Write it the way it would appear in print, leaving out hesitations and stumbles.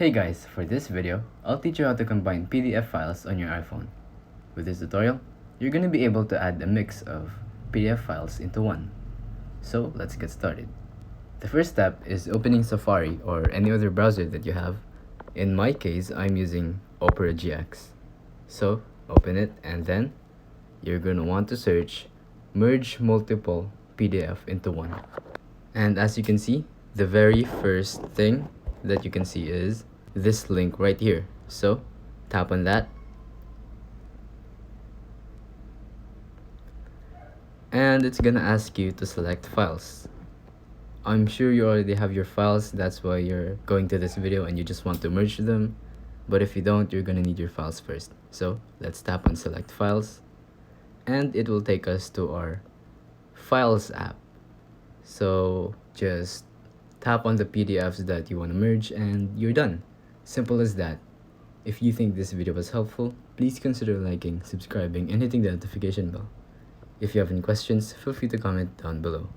Hey guys, for this video, I'll teach you how to combine PDF files on your iPhone. With this tutorial, you're going to be able to add a mix of PDF files into one. So let's get started. The first step is opening Safari or any other browser that you have. In my case, I'm using Opera GX. So open it and then you're going to want to search merge multiple PDF into one. And as you can see, the very first thing that you can see is this link right here. So tap on that and it's gonna ask you to select files. I'm sure you already have your files, that's why you're going to this video and you just want to merge them. But if you don't, you're gonna need your files first. So let's tap on select files and it will take us to our files app. So just tap on the PDFs that you want to merge and you're done. Simple as that. If you think this video was helpful, please consider liking, subscribing, and hitting the notification bell. If you have any questions, feel free to comment down below.